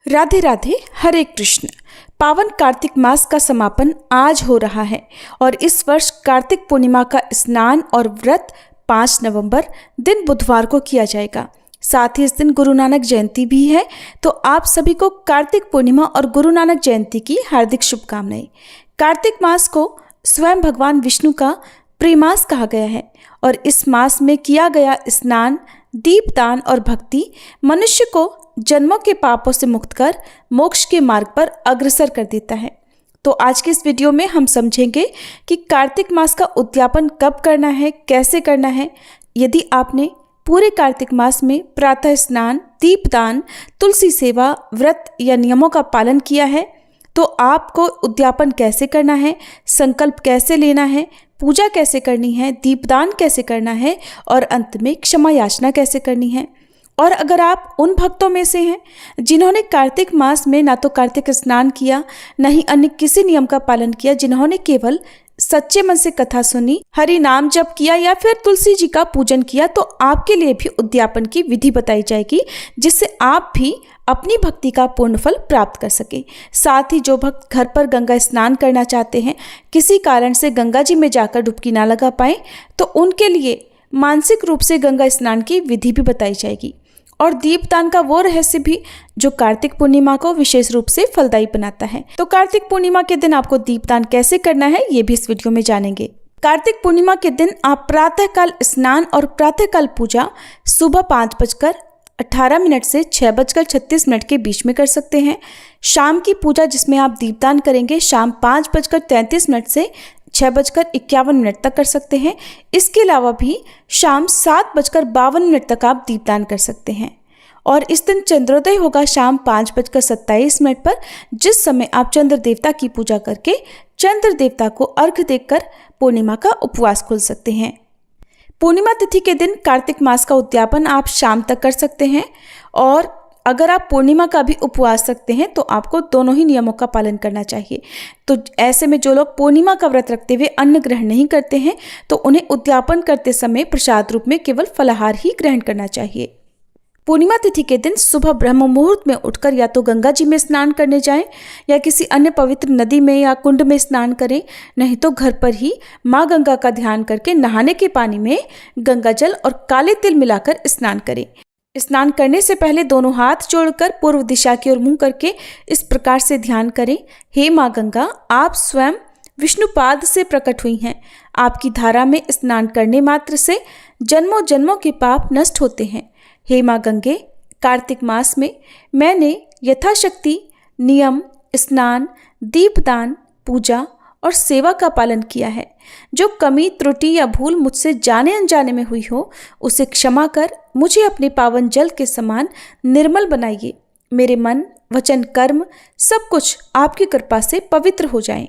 राधे राधे, हरे कृष्ण। पावन कार्तिक मास का समापन आज हो रहा है और इस वर्ष कार्तिक पूर्णिमा का स्नान और व्रत 5 नवंबर दिन बुधवार को किया जाएगा। साथ ही इस दिन गुरु नानक जयंती भी है, तो आप सभी को कार्तिक पूर्णिमा और गुरु नानक जयंती की हार्दिक शुभकामनाएं। कार्तिक मास को स्वयं भगवान विष्णु का प्रिय मास कहा गया है और इस मास में किया गया स्नान, दीपदान और भक्ति मनुष्य को जन्मों के पापों से मुक्त कर मोक्ष के मार्ग पर अग्रसर कर देता है। तो आज के इस वीडियो में हम समझेंगे कि कार्तिक मास का उद्यापन कब करना है, कैसे करना है। यदि आपने पूरे कार्तिक मास में प्रातः स्नान, दीपदान, तुलसी सेवा, व्रत या नियमों का पालन किया है तो आपको उद्यापन कैसे करना है, संकल्प कैसे लेना है, पूजा कैसे करनी है, दीपदान कैसे करना है और अंत में क्षमा याचना कैसे करनी है। और अगर आप उन भक्तों में से हैं जिन्होंने कार्तिक मास में ना तो कार्तिक स्नान किया, न ही अन्य किसी नियम का पालन किया, जिन्होंने केवल सच्चे मन से कथा सुनी, हरि नाम जप किया या फिर तुलसी जी का पूजन किया, तो आपके लिए भी उद्यापन की विधि बताई जाएगी, जिससे आप भी अपनी भक्ति का पूर्ण फल प्राप्त कर सके। साथ ही जो भक्त घर पर गंगा स्नान करना चाहते हैं, किसी कारण से गंगा जी में जाकर डुबकी ना लगा पाए, तो उनके लिए मानसिक रूप से गंगा स्नान की विधि भी बताई जाएगी। और दीपदान का वो रहस्य भी जो कार्तिक पूर्णिमा को विशेष रूप से फलदायी बनाता है। तो कार्तिक पूर्णिमा के दिन आपको दीपदान कैसे करना है, ये भी इस वीडियो में जानेंगे। कार्तिक पूर्णिमा के दिन आप प्रातःकाल स्नान और प्रातःकाल पूजा सुबह 5:18 से 6:36 के बीच में कर सकते हैं। शाम की पूजा जिसमें आप दीपदान करेंगे शाम 5:33 से 6:51 तक कर सकते हैं। इसके अलावा भी शाम 7:52 तक आप दीपदान कर सकते हैं। और इस दिन चंद्रोदय होगा शाम 5:27 पर, जिस समय आप चंद्र देवता की पूजा करके चंद्र देवता को अर्घ्य देकर पूर्णिमा का उपवास खोल सकते हैं। पूर्णिमा तिथि के दिन कार्तिक मास का उद्यापन आप शाम तक कर सकते हैं और अगर आप पूर्णिमा का भी उपवास रखते हैं तो आपको दोनों ही नियमों का पालन करना चाहिए। तो ऐसे में जो लोग पूर्णिमा का व्रत रखते हुए अन्न ग्रहण नहीं करते हैं तो उन्हें उद्यापन करते समय प्रसाद रूप में केवल फलाहार ही ग्रहण करना चाहिए। पूर्णिमा तिथि के दिन सुबह ब्रह्म मुहूर्त में उठकर या तो गंगा जी में स्नान करने जाएं या किसी अन्य पवित्र नदी में या कुंड में स्नान करें, नहीं तो घर पर ही माँ गंगा का ध्यान करके नहाने के पानी में गंगा जल और काले तिल मिलाकर स्नान करें। स्नान करने से पहले दोनों हाथ जोड़कर पूर्व दिशा की ओर मुंह करके इस प्रकार से ध्यान करें, हे माँ गंगा, आप स्वयं विष्णुपाद से प्रकट हुई हैं। आपकी धारा में स्नान करने मात्र से जन्मों जन्मों के पाप नष्ट होते हैं। हे माँ गंगे, कार्तिक मास में मैंने यथाशक्ति नियम, स्नान, दीपदान, पूजा और सेवा का पालन किया है। जो कमी, त्रुटि या भूल मुझसे जाने अनजाने में हुई हो उसे क्षमा कर मुझे अपने पावन जल के समान निर्मल बनाइए। मेरे मन, वचन, कर्म सब कुछ आपकी कृपा से पवित्र हो जाएं।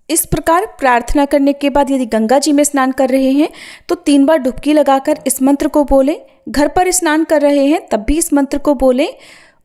इस प्रकार प्रार्थना करने के बाद यदि गंगा जी में स्नान कर रहे हैं तो 3 बार डुबकी लगाकर इस मंत्र को बोलें। घर पर स्नान कर रहे हैं तब भी इस मंत्र को बोलें,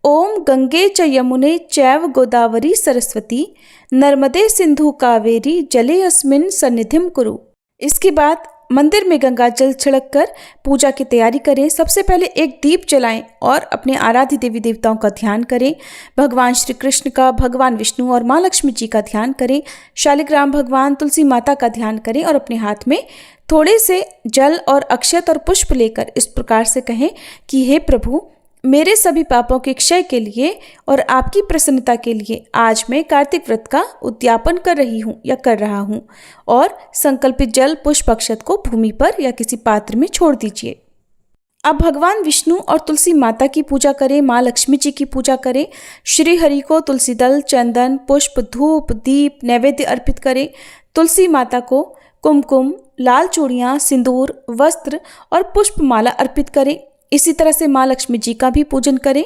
ओम गंगे च यमुने चैव गोदावरी सरस्वती नर्मदे सिंधु कावेरी जले अस्मिन् सन्निधिं कुरु। इसके बाद मंदिर में गंगा जल छिड़क कर पूजा की तैयारी करें। सबसे पहले एक दीप जलाएं और अपने आराध्य देवी देवताओं का ध्यान करें। भगवान श्री कृष्ण का, भगवान विष्णु और माँ लक्ष्मी जी का ध्यान करें। शालिग्राम भगवान, तुलसी माता का ध्यान करें और अपने हाथ में थोड़े से जल और अक्षत और पुष्प लेकर इस प्रकार से कहें कि हे प्रभु, मेरे सभी पापों के क्षय के लिए और आपकी प्रसन्नता के लिए आज मैं कार्तिक व्रत का उद्यापन कर रही हूँ या कर रहा हूँ। और संकल्पित जल, पुष्प, अक्षत को भूमि पर या किसी पात्र में छोड़ दीजिए। अब भगवान विष्णु और तुलसी माता की पूजा करें, माँ लक्ष्मी जी की पूजा करें। श्री हरि को तुलसी दल, चंदन, पुष्प, धूप, दीप, नैवेद्य अर्पित करें। तुलसी माता को कुमकुम, लाल चूड़ियाँ, सिंदूर, वस्त्र और पुष्प माला अर्पित करें। इसी तरह से माँ लक्ष्मी जी का भी पूजन करें।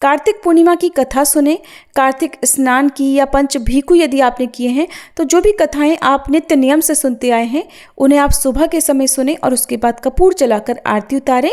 कार्तिक पूर्णिमा की कथा सुने। कार्तिक स्नान की या पंच भीखु यदि आपने किए हैं तो जो भी कथाएं आप नित्य नियम से सुनते आए हैं उन्हें आप सुबह के समय सुने और उसके बाद कपूर जलाकर आरती उतारें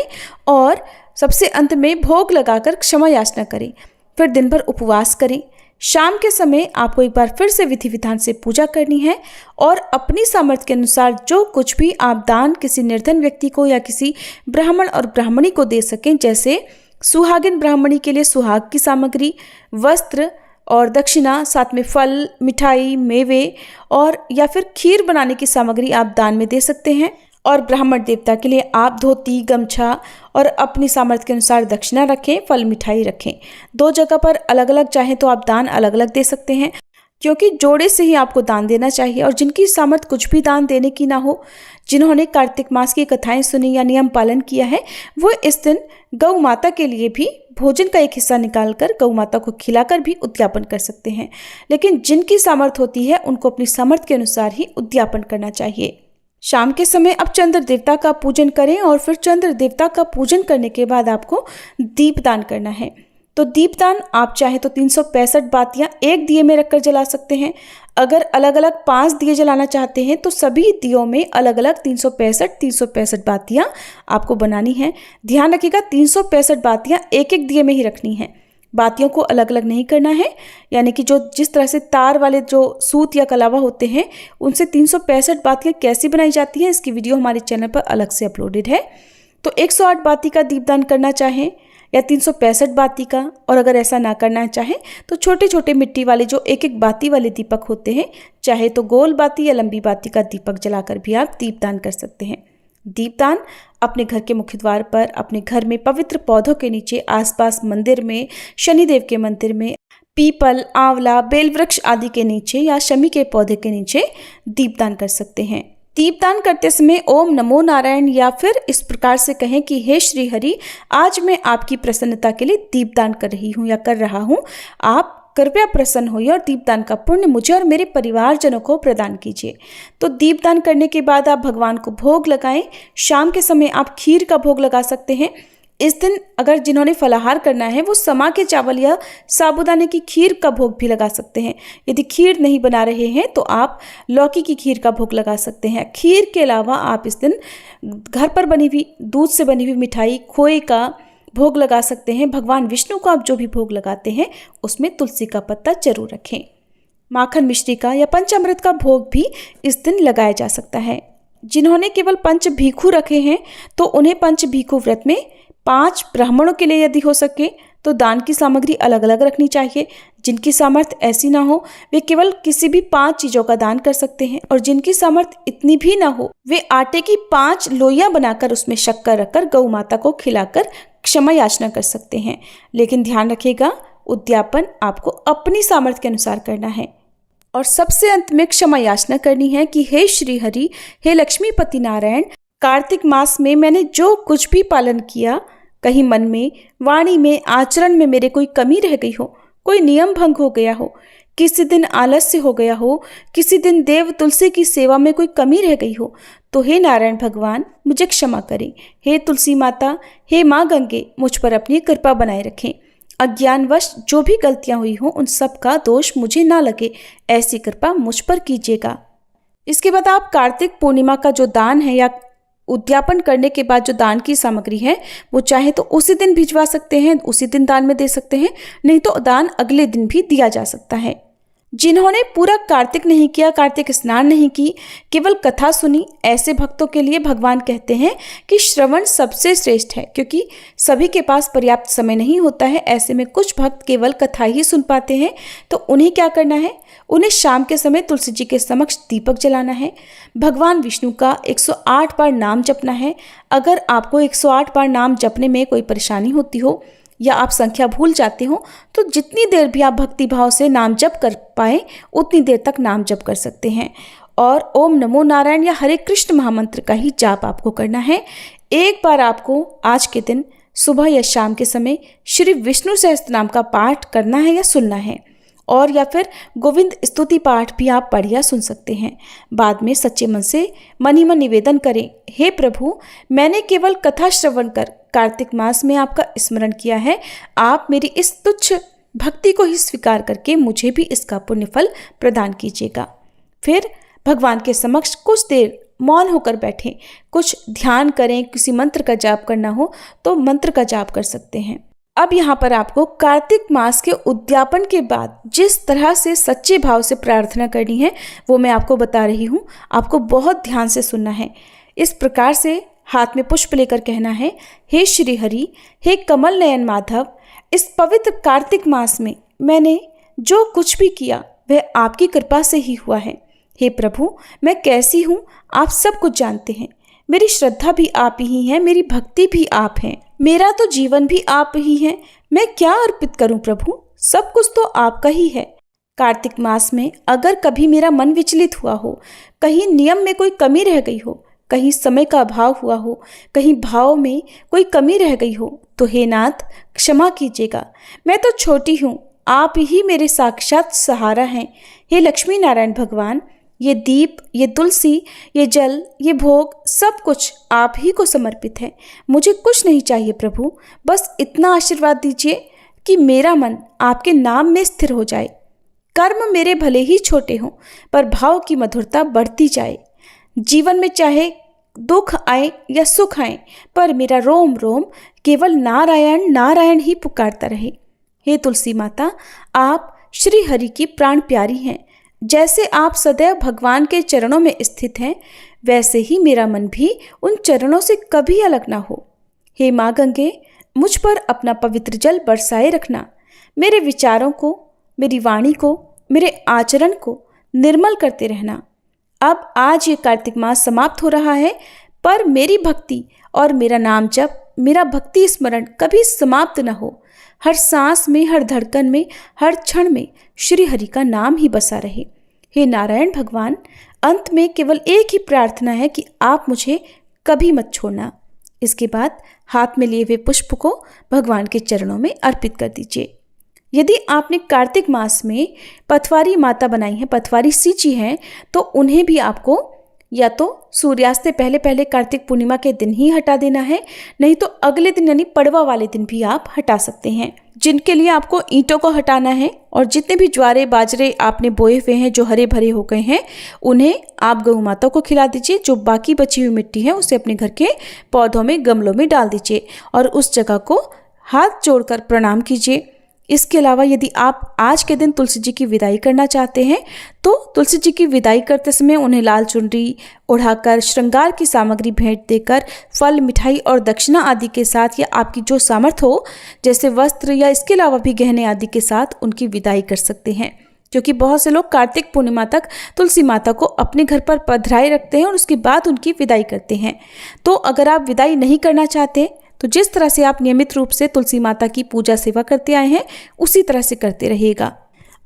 और सबसे अंत में भोग लगाकर क्षमा याचना करें। फिर दिन भर उपवास करें। शाम के समय आपको एक बार फिर से विधि विधान से पूजा करनी है और अपनी सामर्थ्य के अनुसार जो कुछ भी आप दान किसी निर्धन व्यक्ति को या किसी ब्राह्मण और ब्राह्मणी को दे सकें, जैसे सुहागिन ब्राह्मणी के लिए सुहाग की सामग्री, वस्त्र और दक्षिणा, साथ में फल, मिठाई, मेवे और या फिर खीर बनाने की सामग्री आप दान में दे सकते हैं। और ब्राह्मण देवता के लिए आप धोती, गमछा और अपनी सामर्थ्य के अनुसार दक्षिणा रखें, फल मिठाई रखें। 2 जगह पर अलग अलग चाहें तो आप दान अलग अलग दे सकते हैं, क्योंकि जोड़े से ही आपको दान देना चाहिए। और जिनकी सामर्थ्य कुछ भी दान देने की ना हो, जिन्होंने कार्तिक मास की कथाएं सुनी या नियम पालन किया है, वो इस दिन गौ माता के लिए भी भोजन का एक हिस्सा निकालकर गौ माता को खिलाकर भी उद्यापन कर सकते हैं। लेकिन जिनकी सामर्थ्य होती है उनको अपनी सामर्थ्य के अनुसार ही उद्यापन करना चाहिए। शाम के समय अब चंद्र देवता का पूजन करें और फिर चंद्र देवता का पूजन करने के बाद आपको दीपदान करना है। तो दीपदान आप चाहे तो 365 बातियां एक दिए में रखकर जला सकते हैं। अगर अलग अलग 5 दिए जलाना चाहते हैं तो सभी दियों में अलग अलग 365 बातियां आपको बनानी है। ध्यान रखिएगा 365 बातियां एक एक दिए में ही रखनी है, बातियों को अलग अलग नहीं करना है। यानी कि जिस तरह से तार वाले जो सूत या कलावा होते हैं उनसे 365 बातियां कैसी बनाई जाती हैं, इसकी वीडियो हमारे चैनल पर अलग से अपलोडेड है। तो 108 बाती का दीपदान करना चाहें या 365 बाती का, और अगर ऐसा ना करना चाहें तो छोटे छोटे मिट्टी वाले जो एक एक बाती वाले दीपक होते हैं, चाहे तो गोल बाती या लंबी बाती का दीपक जलाकर भी आप दीपदान कर सकते हैं। दीपदान अपने घर के मुख्य द्वार पर, अपने घर में पवित्र पौधों के नीचे, आसपास मंदिर में, शनिदेव के मंदिर में, पीपल, आंवला, बेल वृक्ष आदि के नीचे या शमी के पौधे के नीचे दीपदान कर सकते हैं। दीपदान करते समय ओम नमो नारायण या फिर इस प्रकार से कहें कि हे श्री हरि, आज मैं आपकी प्रसन्नता के लिए दीपदान कर रही हूँ या कर रहा हूँ, आप कृपया प्रसन्न होइए और दीपदान का पुण्य मुझे और मेरे परिवारजनों को प्रदान कीजिए। तो दीपदान करने के बाद आप भगवान को भोग लगाएं। शाम के समय आप खीर का भोग लगा सकते हैं। इस दिन अगर जिन्होंने फलाहार करना है वो समा के चावल या साबूदाने की खीर का भोग भी लगा सकते हैं। यदि खीर नहीं बना रहे हैं तो आप लौकी की खीर का भोग लगा सकते हैं। खीर के अलावा आप इस दिन घर पर बनी हुई, दूध से बनी हुई मिठाई, खोए का भोग लगा सकते हैं। भगवान विष्णु को आप जो भी भोग लगाते हैं उसमें तुलसी का पत्ता जरूर रखें। माखन मिश्री का या पंचामृत का भोग भी इस दिन लगाया जा सकता है। जिन्होंने केवल पंच भीखू रखे हैं तो उन्हें पंच भीखू व्रत में 5 ब्राह्मणों के लिए यदि हो सके तो दान की सामग्री अलग अलग रखनी चाहिए। जिनकी सामर्थ्य ऐसी ना हो वे केवल किसी भी 5 चीज़ों का दान कर सकते हैं, और जिनकी सामर्थ्य इतनी भी ना हो वे आटे की 5 लोइयां बनाकर उसमें शक्कर रखकर गौ माता को खिलाकर क्षमा याचना कर सकते हैं। लेकिन ध्यान रखिएगा उद्यापन आपको अपनी सामर्थ्य के अनुसार करना है। और सबसे अंत में क्षमा याचना करनी है कि हे श्री हरि, हे लक्ष्मीपति नारायण, कार्तिक मास में मैंने जो कुछ भी पालन किया, कहीं मन में, वाणी में, आचरण में मेरे कोई कमी रह गई हो, कोई नियम भंग हो गया हो, किसी दिन आलस्य हो गया हो, किसी दिन देव तुलसी की सेवा में कोई कमी रह गई हो, तो हे नारायण भगवान मुझे क्षमा करें। हे तुलसी माता, हे माँ गंगे, मुझ पर अपनी कृपा बनाए रखें। अज्ञानवश जो भी गलतियां हुई हों उन सब का दोष मुझे ना लगे, ऐसी कृपा मुझ पर कीजिएगा। इसके बाद आप कार्तिक पूर्णिमा का जो दान है या उद्यापन करने के बाद जो दान की सामग्री है वो चाहे तो उसी दिन भिजवा सकते हैं, उसी दिन दान में दे सकते हैं, नहीं तो दान अगले दिन भी दिया जा सकता है। जिन्होंने पूरा कार्तिक नहीं किया, कार्तिक स्नान नहीं की, केवल कथा सुनी, ऐसे भक्तों के लिए भगवान कहते हैं कि श्रवण सबसे श्रेष्ठ है, क्योंकि सभी के पास पर्याप्त समय नहीं होता है। ऐसे में कुछ भक्त केवल कथा ही सुन पाते हैं, तो उन्हें क्या करना है, उन्हें शाम के समय तुलसी जी के समक्ष दीपक जलाना है, भगवान विष्णु का 108 बार नाम जपना है। अगर आपको 108 बार नाम जपने में कोई परेशानी होती हो या आप संख्या भूल जाते हो तो जितनी देर भी आप भक्ति भाव से नाम जप कर पाए उतनी देर तक नाम जप कर सकते हैं। और ओम नमो नारायण या हरे कृष्ण महामंत्र का ही जाप आपको करना है। एक बार आपको आज के दिन सुबह या शाम के समय श्री विष्णु सहस्त्रनाम का पाठ करना है या सुनना है, और या फिर गोविंद स्तुति पाठ भी आप पढ़ या सुन सकते हैं। बाद में सच्चे मन से मन ही मन निवेदन करें, हे प्रभु, मैंने केवल कथा श्रवण कर कार्तिक मास में आपका स्मरण किया है, आप मेरी इस तुच्छ भक्ति को ही स्वीकार करके मुझे भी इसका पुण्य फल प्रदान कीजिएगा। फिर भगवान के समक्ष कुछ देर मौन होकर बैठें, कुछ ध्यान करें, किसी मंत्र का जाप करना हो तो मंत्र का जाप कर सकते हैं। अब यहाँ पर आपको कार्तिक मास के उद्यापन के बाद जिस तरह से सच्चे भाव से प्रार्थना करनी है वो मैं आपको बता रही हूँ, आपको बहुत ध्यान से सुनना है। इस प्रकार से हाथ में पुष्प लेकर कहना है, हे श्री हरि, हे कमल नयन माधव, इस पवित्र कार्तिक मास में मैंने जो कुछ भी किया वह आपकी कृपा से ही हुआ है। हे प्रभु, मैं कैसी हूँ आप सब कुछ जानते हैं। मेरी श्रद्धा भी आप ही है, मेरी भक्ति भी आप हैं, मेरा तो जीवन भी आप ही है। मैं क्या अर्पित करूं प्रभु, सब कुछ तो आपका ही है। कार्तिक मास में अगर कभी मेरा मन विचलित हुआ हो, कहीं नियम में कोई कमी रह गई हो, कहीं समय का अभाव हुआ हो, कहीं भाव में कोई कमी रह गई हो, तो हे नाथ क्षमा कीजिएगा। मैं तो छोटी हूँ, आप ही मेरे साक्षात सहारा हैं। हे लक्ष्मी नारायण भगवान, ये दीप, ये तुलसी, ये जल, ये भोग, सब कुछ आप ही को समर्पित है। मुझे कुछ नहीं चाहिए प्रभु, बस इतना आशीर्वाद दीजिए कि मेरा मन आपके नाम में स्थिर हो जाए। कर्म मेरे भले ही छोटे हों, पर भाव की मधुरता बढ़ती जाए। जीवन में चाहे दुख आए या सुख आए, पर मेरा रोम रोम केवल नारायण नारायण ही पुकारता रहे। हे तुलसी माता, आप श्री हरि की प्राण प्यारी हैं। जैसे आप सदैव भगवान के चरणों में स्थित हैं, वैसे ही मेरा मन भी उन चरणों से कभी अलग ना हो। हे माँ गंगे, मुझ पर अपना पवित्र जल बरसाए रखना। मेरे विचारों को, मेरी वाणी को, मेरे आचरण को निर्मल करते रहना। अब आज ये कार्तिक मास समाप्त हो रहा है, पर मेरी भक्ति और मेरा नाम जप, मेरा भक्ति स्मरण कभी समाप्त न हो। हर सांस में, हर धड़कन में, हर क्षण में श्री हरि का नाम ही बसा रहे। हे नारायण भगवान, अंत में केवल एक ही प्रार्थना है कि आप मुझे कभी मत छोड़ना। इसके बाद हाथ में लिए हुए पुष्प को भगवान के चरणों में अर्पित कर दीजिए। यदि आपने कार्तिक मास में पथवारी माता बनाई है, पथवारी सींची है, तो उन्हें भी आपको या तो सूर्यास्त से पहले पहले कार्तिक पूर्णिमा के दिन ही हटा देना है, नहीं तो अगले दिन यानी पड़वा वाले दिन भी आप हटा सकते हैं। जिनके लिए आपको ईंटों को हटाना है और जितने भी ज्वारे बाजरे आपने बोए हुए हैं जो हरे भरे हो गए हैं, उन्हें आप गौ माता को खिला दीजिए। जो बाकी बची हुई मिट्टी है उसे अपने घर के पौधों में, गमलों में डाल दीजिए और उस जगह को हाथ जोड़कर प्रणाम कीजिए। इसके अलावा यदि आप आज के दिन तुलसी जी की विदाई करना चाहते हैं, तो तुलसी जी की विदाई करते समय उन्हें लाल चुनरी ओढ़ाकर, श्रृंगार की सामग्री भेंट देकर, फल, मिठाई और दक्षिणा आदि के साथ, या आपकी जो सामर्थ्य हो जैसे वस्त्र या इसके अलावा भी गहने आदि के साथ उनकी विदाई कर सकते हैं। क्योंकि बहुत से लोग कार्तिक पूर्णिमा तक तुलसी माता को अपने घर पर पधराए रखते हैं और उसके बाद उनकी विदाई करते हैं। तो अगर आप विदाई नहीं करना चाहते, तो जिस तरह से आप नियमित रूप से तुलसी माता की पूजा सेवा करते आए हैं, उसी तरह से करते रहिएगा।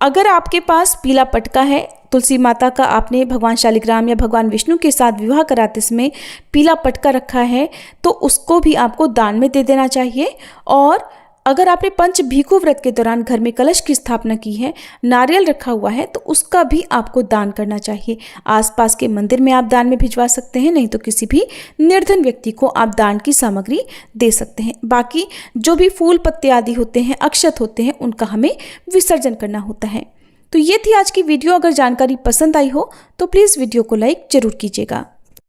अगर आपके पास पीला पटका है, तुलसी माता का आपने भगवान शालिग्राम या भगवान विष्णु के साथ विवाह कराते समय पीला पटका रखा है, तो उसको भी आपको दान में दे देना चाहिए। और अगर आपने पंच भीखु व्रत के दौरान घर में कलश की स्थापना की है, नारियल रखा हुआ है, तो उसका भी आपको दान करना चाहिए। आसपास के मंदिर में आप दान में भिजवा सकते हैं, नहीं तो किसी भी निर्धन व्यक्ति को आप दान की सामग्री दे सकते हैं। बाकी जो भी फूल पत्ते आदि होते हैं, अक्षत होते हैं, उनका हमें विसर्जन करना होता है। तो ये थी आज की वीडियो। अगर जानकारी पसंद आई हो तो प्लीज़ वीडियो को लाइक जरूर कीजिएगा।